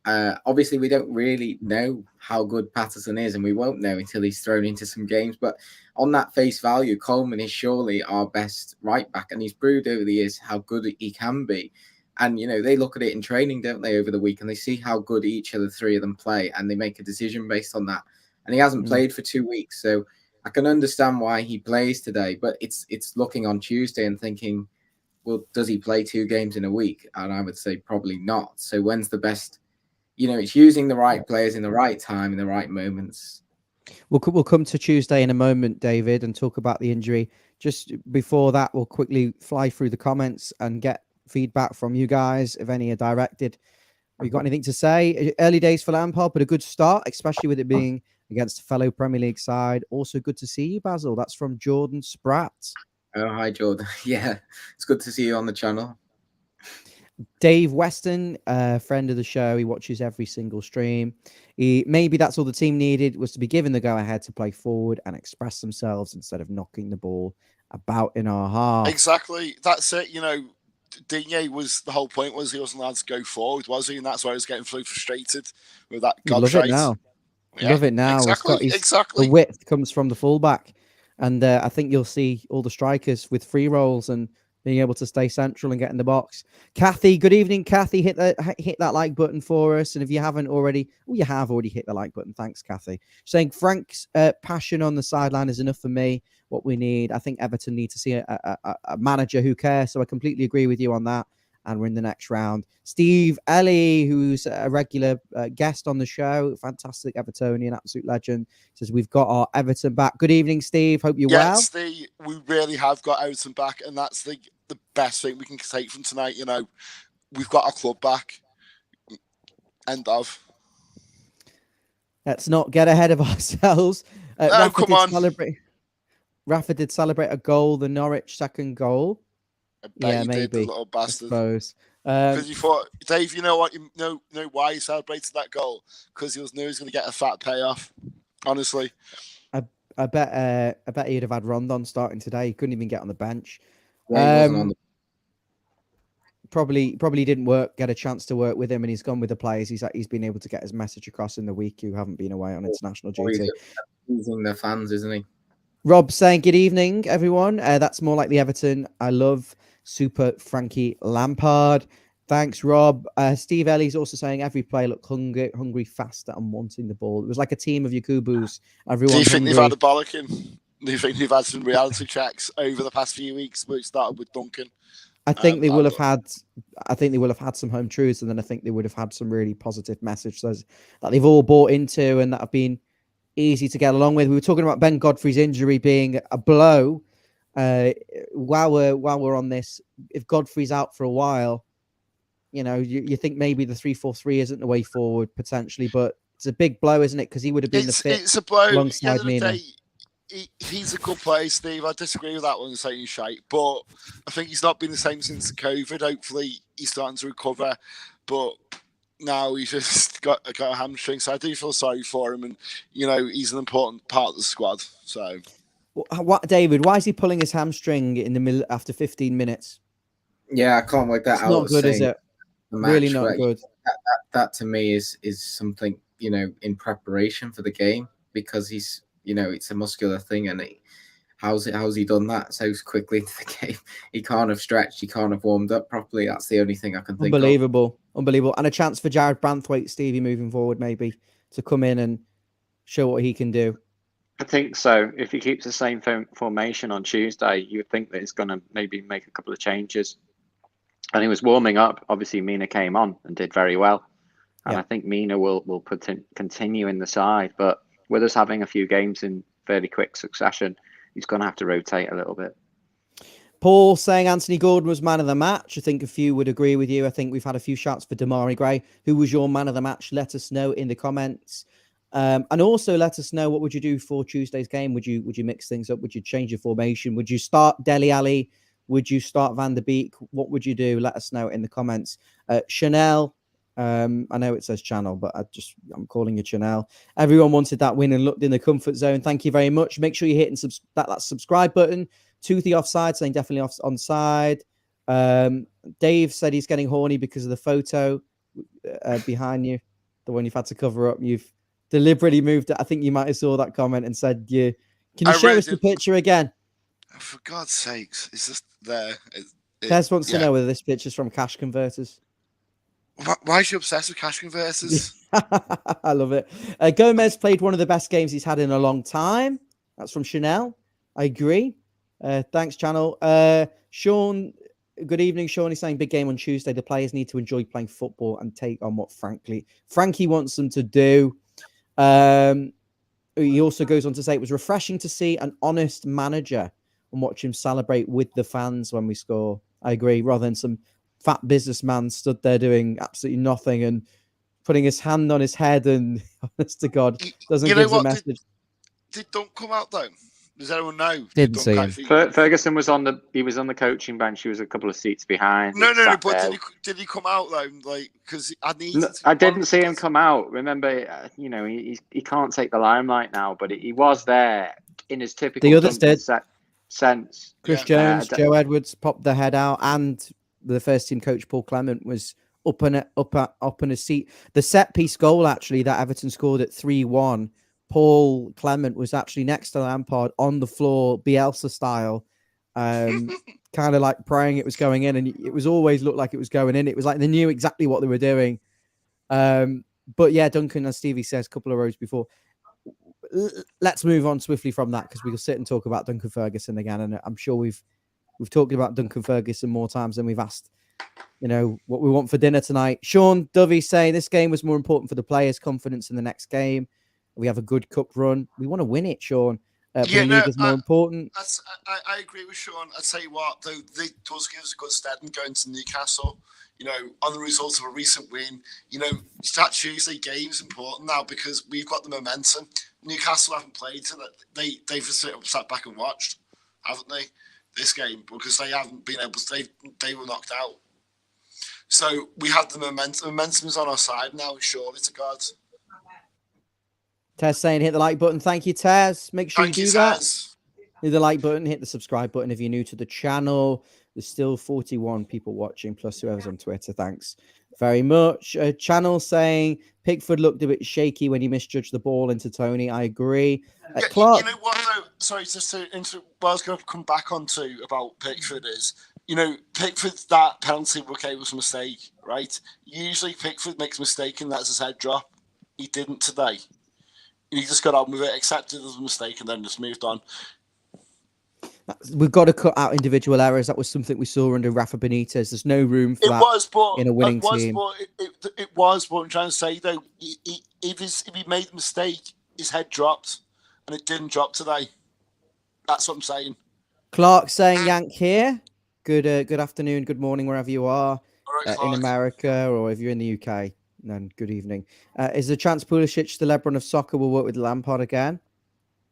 Obviously, we don't really know how good Patterson is, and we won't know until he's thrown into some games. But on that face value, Coleman is surely our best right back, and he's proved over the years how good he can be. And, they look at it in training, don't they, over the week, and they see how good each of the three of them play, and they make a decision based on that. And he hasn't played for 2 weeks, so I can understand why he plays today. But it's looking on Tuesday and thinking, well, does he play 2 games in a week? And I would say probably not. So when's the best? It's using the right players in the right time, in the right moments. We'll come to Tuesday in a moment, David, and talk about the injury. Just before that, we'll quickly fly through the comments and get feedback from you guys, if any are directed. Have you got anything to say? Early days for Lampard, but a good start, especially with it being against a fellow Premier League side. Also good to see you, Basil. That's from Jordan Spratt. Oh, hi, Jordan. Yeah, it's good to see you on the channel. Dave Weston, friend of the show, he watches every single stream. Maybe that's all the team needed, was to be given the go-ahead to play forward and express themselves instead of knocking the ball about in our half. Exactly. That's it. Digne was the whole point, was he wasn't allowed to go forward, was he? And that's why he was getting frustrated with that gobshite. Love it now. Exactly. The width comes from the fullback. And I think you'll see all the strikers with free rolls and being able to stay central and get in the box. Kathy, good evening, Kathy. Hit that like button for us. And if you haven't already, you have already hit the like button. Thanks, Kathy. Saying Frank's passion on the sideline is enough for me. What we need, I think Everton need to see a manager who cares. So I completely agree with you on that. and we're in the next round. Steve Ellie, who's a regular guest on the show, fantastic Evertonian, absolute legend, says we've got our Everton back. Good evening, Steve. Hope you're well. Yes, we really have got Everton back, and that's the best thing we can take from tonight. You know, we've got our club back. End of. Let's not get ahead of ourselves. No, come on. Rafa did celebrate a goal, the Norwich second goal. Yeah, maybe. Did, the little bastard. I suppose. Because he thought, Dave, you know what? You know why he celebrated that goal? Because he knew he was going to get a fat payoff. Honestly, I bet he'd have had Rondon starting today. He couldn't even get on the bench. Yeah, he wasn't on the... Probably didn't get a chance to work with him, and he's gone with the players. He's been able to get his message across in the week who haven't been away on international duty. Using the fans, isn't he? Rob saying good evening, everyone. That's more like the Everton I love. Super Frankie Lampard. Thanks, Rob. Steve Ellie's also saying every player looked hungry, faster, and wanting the ball. It was like a team of Yakubus. Everyone. Do you think they've had a bollocking? Do you think they've had some reality checks over the past few weeks? Which started with Duncan. I think they will have had. I think they will have had some home truths, and then I think they would have had some really positive messages that they've all bought into and that have been easy to get along with. We were talking about Ben Godfrey's injury being a blow. While we're on this, if Godfrey's out for a while, you know, you think maybe the 3-4-3 isn't the way forward potentially, but it's a big blow, isn't it? Because he would have been the fit. It's a blow. Alongside Mina. He's a good player, Steve. I disagree with that one saying he's shite, but I think he's not been the same since the COVID. Hopefully, he's starting to recover, but now he's just got a hamstring. So I do feel sorry for him, and you know he's an important part of the squad. So, what, David? Why is he pulling his hamstring in the middle after 15 minutes? Yeah, I can't work that out. Not good, is it? Really not good. That to me is something, you know, in preparation for the game, because he's, you know, it's a muscular thing, and how's he done that so quickly into the game? He can't have stretched, he can't have warmed up properly. That's the only thing I can think of. Unbelievable. And a chance for Jared Branthwaite, Stevie, moving forward, maybe to come in and show what he can do. I think so. If he keeps the same formation on Tuesday, you would think that it's going to maybe make a couple of changes. And he was warming up. Obviously, Mina came on and did very well. And I think Mina will continue in the side. But with us having a few games in fairly quick succession, he's going to have to rotate a little bit. Paul saying Anthony Gordon was man of the match. I think a few would agree with you. I think we've had a few shouts for Damari Gray. Who was your man of the match? Let us know in the comments. And also let us know, what would you do for Tuesday's game? Would you mix things up? Would you change your formation? Would you start Dele Alli? Would you start Van der Beek? What would you do? Let us know in the comments. Chanel, I know it says channel, but I'm calling you Chanel. Everyone wanted that win and looked in the comfort zone. Thank you very much. Make sure you're hitting that subscribe button. Toothy offside, saying definitely onside. Dave said he's getting horny because of the photo behind you, the one you've had to cover up. You've deliberately moved it. I think you might have saw that comment and said, can you show us the picture again? For God's sakes, it's just there. Tess wants to know whether this picture's from Cash Converters. Why is she obsessed with Cash Converters? I love it. Gomez played one of the best games he's had in a long time. That's from Chanel. I agree. Thanks, Channel. Sean, good evening, Sean. He's saying big game on Tuesday. The players need to enjoy playing football and take on what Frankie wants them to do. He also goes on to say it was refreshing to see an honest manager and watch him celebrate with the fans when we score. I agree, rather than some fat businessman stood there doing absolutely nothing and putting his hand on his head and, honest to God, doesn't give a message. Did Dunk come out though? Does anyone know? Didn't see him. Ferguson was on the coaching bench. He was a couple of seats behind. No, but did he come out though? Like, because I didn't see him come out. Remember, he can't take the limelight now, but he was there in his typical. The others did. Sense. Chris Jones, Joe Edwards popped their head out, and the first team coach Paul Clement was up in a seat. The set piece goal actually that Everton scored at 3-1. Paul Clement was actually next to Lampard on the floor, Bielsa style, kind of like praying it was going in, and it was always looked like it was going in. It was like they knew exactly what they were doing. But yeah, Duncan, as Stevie says, a couple of rows before. Let's move on swiftly from that because we will sit and talk about Duncan Ferguson again, and I'm sure we've talked about Duncan Ferguson more times than we've asked what we want for dinner tonight. Sean Dovey saying this game was more important for the players' confidence in the next game. We have a good cup run. We want to win it, Sean. Premier League is more important. I agree with Sean. I tell you what, though, it does give us a good stead in going to Newcastle. On the result of a recent win. That Tuesday game is important now because we've got the momentum. Newcastle haven't played, so they've just sat back and watched, haven't they? This game because they haven't been able to. They were knocked out. So we have the momentum. Momentum is on our side now, surely to God. Tez saying hit the like button. Thank you, Tez. Make sure you do that. Hit the like button, hit the subscribe button if you're new to the channel. There's still 41 people watching, plus whoever's on Twitter. Thanks very much. Channel saying Pickford looked a bit shaky when he misjudged the ball into Tony. I agree. Clark. You know what, though? Sorry, just to what I was going to come back onto about Pickford is, Pickford's that penalty, okay, was a mistake, right? Usually Pickford makes a mistake and that's his head drop. He didn't today. He just got on with it, accepted it as a mistake, and then just moved on. We've got to cut out individual errors. That was something we saw under Rafa Benitez. There's no room for that in a winning team. It was, but I'm trying to say, though, if he made a mistake, his head dropped, and it didn't drop today. That's what I'm saying. Clark saying Yank here. Good afternoon, good morning, wherever you are in America, or if you're in the UK. Then good evening. Is there a chance Pulisic, the LeBron of soccer, will work with Lampard again?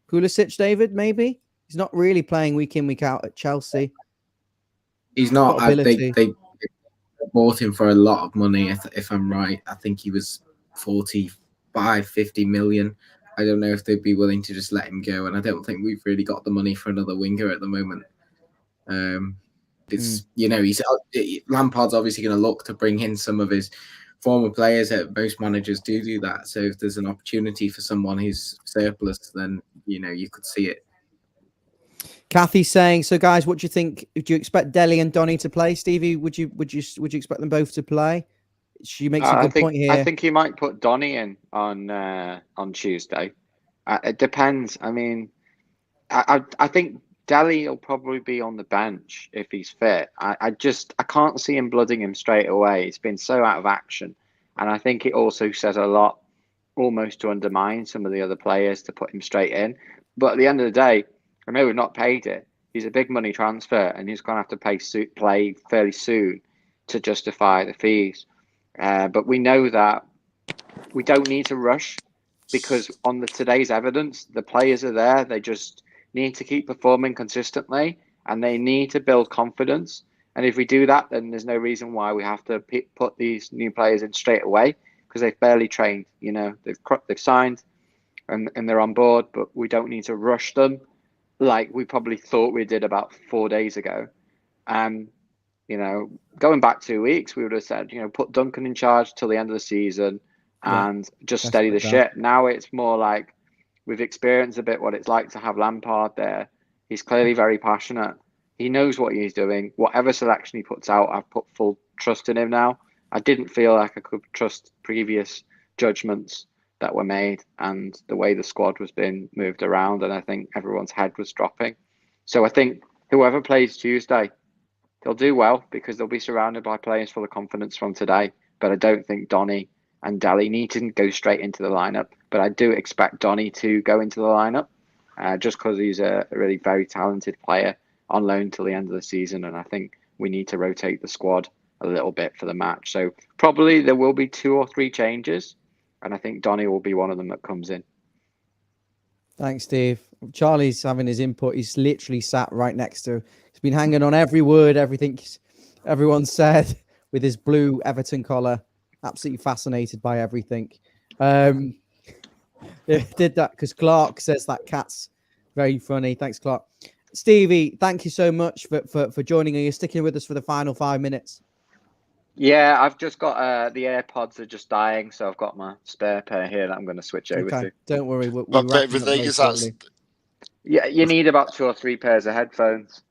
Pulisic, David, maybe? He's not really playing week in, week out at Chelsea. He's not. They bought him for a lot of money, if I'm right. I think he was 45, 50 million. I don't know if they'd be willing to just let him go. And I don't think we've really got the money for another winger at the moment. Lampard's obviously going to look to bring in some of his former players. Most managers do that. So if there's an opportunity for someone who's surplus, then you could see it. Kathy saying, so guys, what do you think? Do you expect Dele and Donny to play? Stevie, would you expect them both to play? She makes a good point here. I think he might put Donny in on Tuesday. It depends. I mean, I think Dele will probably be on the bench if he's fit. I can't see him blooding him straight away. He's been so out of action. And I think it also says a lot almost to undermine some of the other players to put him straight in. But at the end of the day, I know we've not paid it. He's a big money transfer and he's going to have to play fairly soon to justify the fees. But we know that we don't need to rush because on today's evidence, the players are there. They just need to keep performing consistently and they need to build confidence. And if we do that, then there's no reason why we have to put these new players in straight away because they've barely trained. They've signed and they're on board, but we don't need to rush them like we probably thought we did about 4 days ago. Going back 2 weeks, we would have said, put Duncan in charge till the end of the season and just steady the ship. Now it's more like we've experienced a bit what it's like to have Lampard there. He's clearly very passionate. He knows what he's doing. Whatever selection he puts out, I've put full trust in him now. I didn't feel like I could trust previous judgments that were made and the way the squad was being moved around. And I think everyone's head was dropping. So I think whoever plays Tuesday, they'll do well because they'll be surrounded by players full of confidence from today. But I don't think Donny and Dele need to go straight into the lineup. But I do expect Donny to go into the lineup just because he's a really very talented player on loan till the end of the season. And I think we need to rotate the squad a little bit for the match. So probably there will be 2 or 3 changes. And I think Donny will be one of them that comes in. Thanks, Steve. Charlie's having his input. He's literally sat right next to. He's been hanging on every word, everything everyone said with his blue Everton collar. Absolutely fascinated by everything. Did that because Clark says that cat's very funny. Thanks, Clark. Stevie, thank you so much for joining. Are you sticking with us for the final 5 minutes? Yeah, I've just got the AirPods are just dying, so I've got my spare pair here that I'm going to switch over to. Don't worry. Yeah, you need about 2 or 3 pairs of headphones.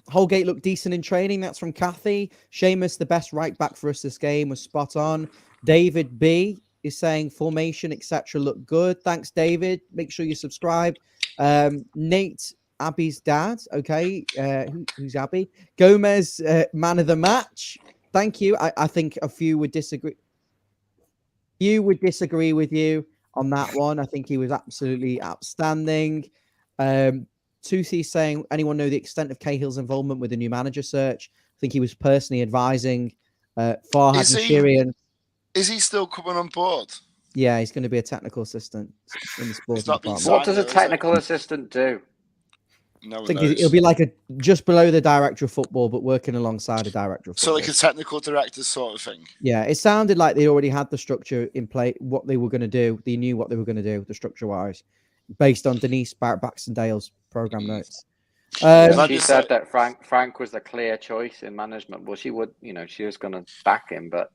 Holgate looked decent in training. That's from Kathy. Seamus, the best right back for us this game, was spot on. David B is saying formation, etc. look good. Thanks, David. Make sure you subscribe. Nate Abby's dad. Okay, who's Abby? Gomez, man of the match. Thank you. I think a few would disagree. You would disagree with you on that one. I think he was absolutely outstanding. Toothy saying, anyone know the extent of Cahill's involvement with the new manager search? I think he was personally advising Farhad and Shirian. Is he still coming on board? Yeah, he's going to be a technical assistant in the sports department. What does a technical assistant do? No, I think it'll be like just below the director of football, but working alongside a director of football. So like a technical director sort of thing. Yeah, it sounded like they already had the structure in place, what they were going to do. They knew what they were going to do, the structure-wise, based on Denise Baxendale's program notes. She said that Frank was the clear choice in management. Well, she would, she was going to back him, but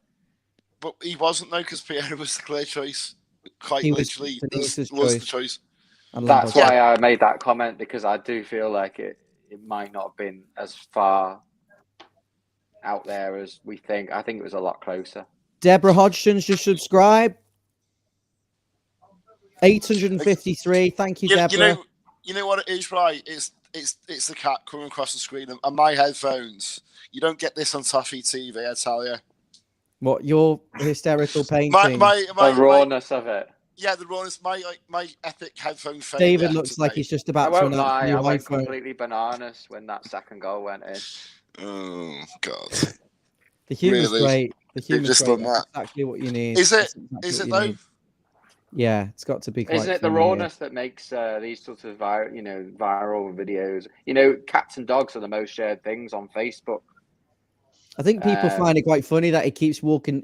he wasn't though, because Pierre was the clear choice. Quite literally, was the choice. That's why I made that comment, because I do feel like it might not have been as far out there as we think. I think it was a lot closer. Deborah Hodgson's just subscribed. 853. Thank you, Deborah. You know what it is, right? It's the cat coming across the screen and my headphones. You don't get this on Toffee TV, I tell you. What, your hysterical painting? The rawness of it. Yeah, the rawness. My epic headphone failure. David looks like he's just about to lie. I went completely bananas when that second goal went in. Oh God! The humor's great. The humor's just great. done that. That's exactly what you need. Is it? Is it though? Yeah, it's got to be. Isn't it the rawness that makes these sorts of viral videos? Cats and dogs are the most shared things on Facebook. I think people find it quite funny that he keeps walking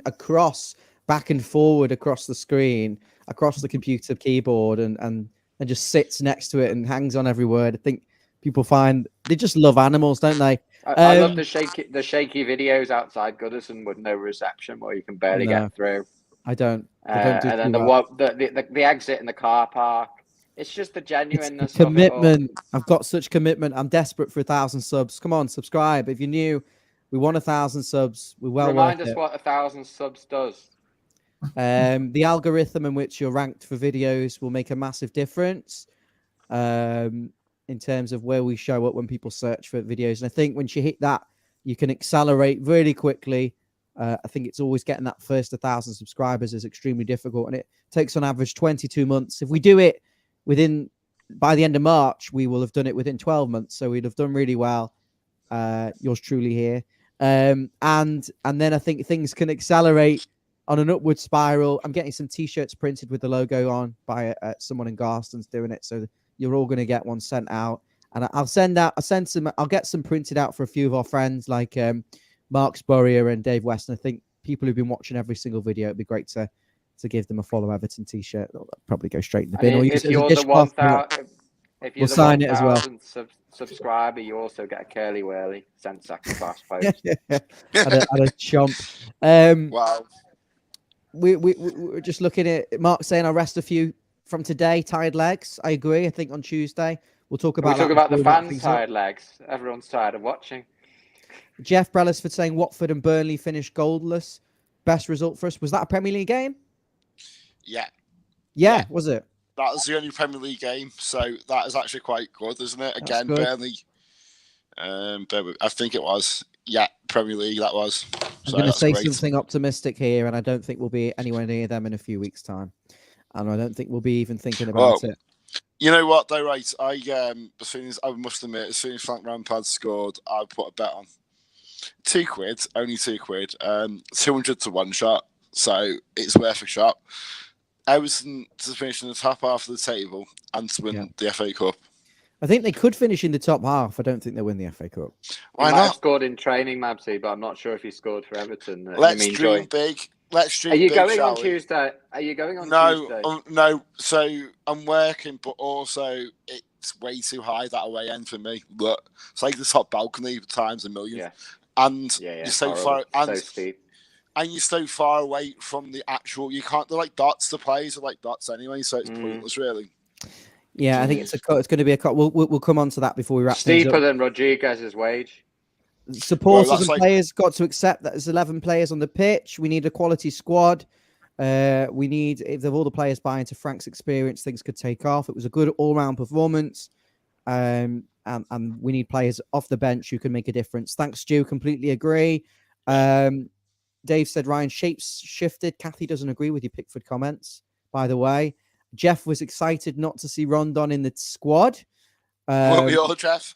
back and forward across the screen, across the computer keyboard, and just sits next to it and hangs on every word. I think people find they just love animals, don't they? I love the shaky videos outside Goodison with no reception, where you can barely get through. I don't. And then the exit in the car park. It's just the genuineness. The commitment. I've got such commitment. I'm desperate for 1,000 subs. Come on, subscribe. If you're new, we want 1,000 subs. We remind us what 1,000 subs does. The algorithm in which you're ranked for videos will make a massive difference in terms of where we show up when people search for videos. And I think once you hit that, you can accelerate really quickly. I think it's always getting that first 1,000 subscribers is extremely difficult, and it takes on average 22 months. If we do it by the end of March, we will have done it within 12 months. So we'd have done really well. Yours truly here. And then I think things can accelerate on an upward spiral. I'm getting some T-shirts printed with the logo on by someone in Garston's doing it. So you're all going to get one sent out, and I'll get some printed out for a few of our friends like Mark Spurrier and Dave West. And I think people who've been watching every single video, it'd be great to give them a Follow Everton T-shirt. They'll probably go straight in the bin. If you're the 1,000, we'll sign it as well. Subscriber, you also get a curly whirly sent second class post. and a chomp. Wow. We're just looking at Mark saying I'll rest a few from today. Tired legs. I agree. I think on Tuesday we'll talk about. We'll talk about the fans' tired legs. Everyone's tired of watching. Jeff Brellisford saying Watford and Burnley finished goalless. Best result for us. Was that a Premier League game? Yeah, was it? That was the only Premier League game, so that is actually quite good, isn't it? Again, Burnley. I think it was. Yeah, Premier League, that was. I'm going to say something optimistic here, and I don't think we'll be anywhere near them in a few weeks' time. And I don't think we'll be even thinking about it. You know what, though, right? As soon as Frank Lampard scored, I put a bet on. £2, only £2. 200 to one shot, so it's worth a shot. Everton to finish in the top half of the table and to win the FA Cup. I think they could finish in the top half. I don't think they'll win the FA Cup. Why not? He might have scored in training, Mabsy, but I'm not sure if he scored for Everton. Let's dream big. Are you going on Tuesday? Are you going on Tuesday? No. So I'm working, but also it's way too high that away end for me. Look, it's like the top balcony times a million. Yeah. And you're so far, so steep. And you're so far away from the actual. You can't. They're like dots. The players are like dots anyway, so it's pointless, really. Yeah, I think it's going to be a cut. We'll come on to that before we wrap things up. Steeper than Rodriguez's wage. Supporters and players got to accept that there's 11 players on the pitch. We need a quality squad. We need, if all the players buy into Frank's experience, things could take off. It was a good all-round performance. and we need players off the bench who can make a difference. Thanks, Stu. Completely agree. Dave said Ryan shapes shifted. Kathy doesn't agree with your Pickford comments, by the way. Jeff was excited not to see Rondon in the squad. Won't we all, Jeff?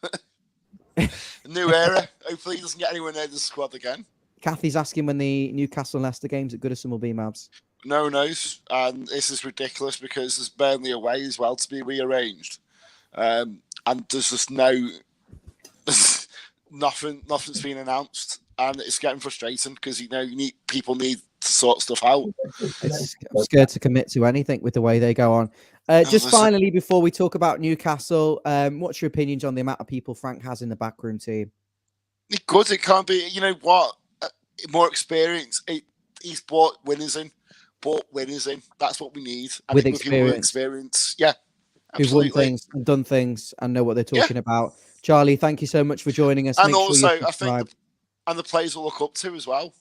New era. Hopefully he doesn't get anywhere near the squad again. Kathy's asking when the Newcastle and Leicester games at Goodison will be, Mabs. No one knows. And this is ridiculous because there's Burnley away as well to be rearranged. And there's just nothing's been announced. And it's getting frustrating because, people need to sort stuff out. I'm scared to commit to anything with the way they go on. Just finally, before we talk about Newcastle, what's your opinions on the amount of people Frank has in the backroom team? Because it can't be, more experience. He's brought winners in. That's what we need. And With experience. Yeah. Who've won things and done things and know what they're talking about. Charlie, thank you so much for joining us. And also, I think the players will look up to as well.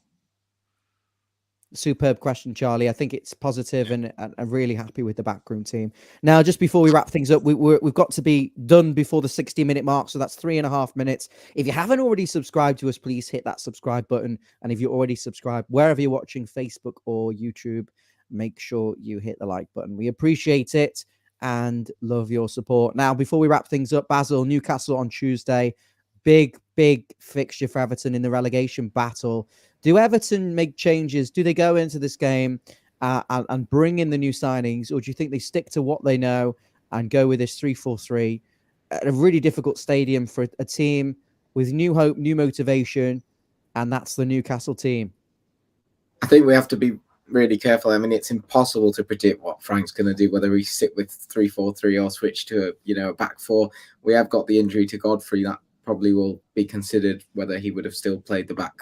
Superb question, Charlie. I think it's positive and I'm really happy with the backroom team. Now, just before we wrap things up, we've got to be done before the 60-minute mark. So that's 3.5 minutes. If you haven't already subscribed to us, please hit that subscribe button. And if you're already subscribed, wherever you're watching, Facebook or YouTube, make sure you hit the like button. We appreciate it and love your support. Now, before we wrap things up, Basil, Newcastle on Tuesday. Big fixture for Everton in the relegation battle. Do Everton make changes? Do they go into this game and bring in the new signings? Or do you think they stick to what they know and go with this 3-4-3 at a really difficult stadium for a team with new hope, new motivation, and that's the Newcastle team? I think we have to be really careful. I mean, it's impossible to predict what Frank's going to do, whether he sit with 3-4-3 or switch to a back four. We have got the injury to Godfrey that probably will be considered whether he would have still played the back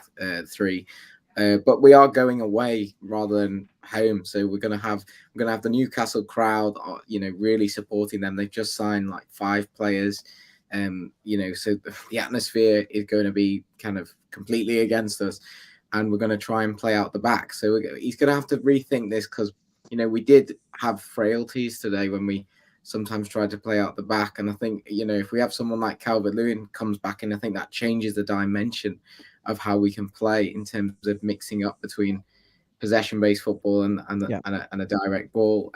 three. But we are going away rather than home, so we're going to have the Newcastle crowd, really supporting them. They've just signed like 5 players, so the atmosphere is going to be kind of completely against us, and we're going to try and play out the back. So he's going to have to rethink this because we did have frailties today when we sometimes try to play out the back. And I think, if we have someone like Calvert-Lewin comes back in, I think that changes the dimension of how we can play in terms of mixing up between possession-based football and a direct ball.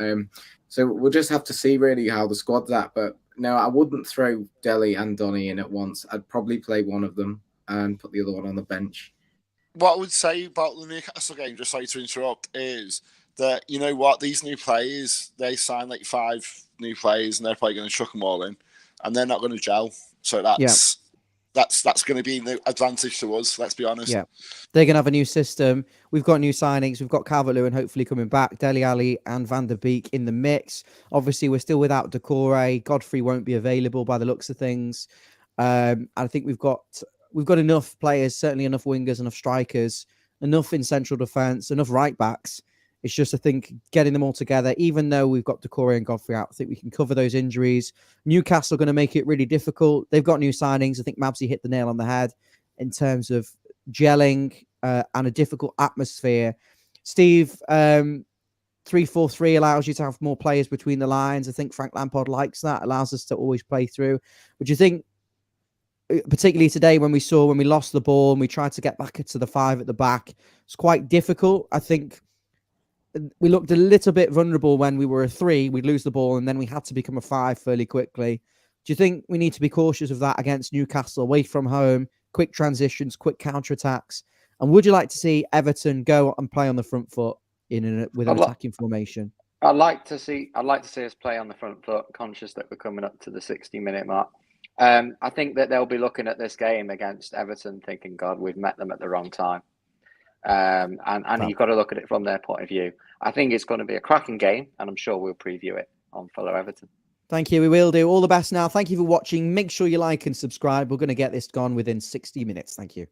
So we'll just have to see really how the squad's at. But no, I wouldn't throw Dele and Donny in at once. I'd probably play one of them and put the other one on the bench. What I would say about the Newcastle game, just sorry to interrupt, is that, these new players, they signed like 5 new players and they're probably going to chuck them all in and they're not going to gel. So that's going to be the advantage to us, let's be honest. Yeah, they're going to have a new system. We've got new signings. We've got Calvert-Lewin hopefully coming back, Dele Alli and Van der Beek in the mix. Obviously, we're still without Decore. Godfrey won't be available by the looks of things. I think we've got enough players, certainly enough wingers, enough strikers, enough in central defence, enough right backs. It's just, I think, getting them all together, even though we've got Decore and Godfrey out, I think we can cover those injuries. Newcastle are going to make it really difficult. They've got new signings. I think Mabsy hit the nail on the head in terms of gelling and a difficult atmosphere. Steve, 3-4-3 allows you to have more players between the lines. I think Frank Lampard likes that, allows us to always play through. But do you think, particularly today when we lost the ball and we tried to get back to the 5 at the back, it's quite difficult. I think we looked a little bit vulnerable when we were a 3. We'd lose the ball and then we had to become a 5 fairly quickly. Do you think we need to be cautious of that against Newcastle, away from home, quick transitions, quick counterattacks? And would you like to see Everton go and play on the front foot with an attacking formation? I'd like to see us play on the front foot, conscious that we're coming up to the 60-minute mark. I think that they'll be looking at this game against Everton thinking, God, we've met them at the wrong time. And you've got to look at it from their point of view. I think it's going to be a cracking game, and I'm sure we'll preview it on Follow Everton. Thank you. We will do. All the best now. Thank you for watching. Make sure you like and subscribe. We're going to get this gone within 60 minutes. Thank you.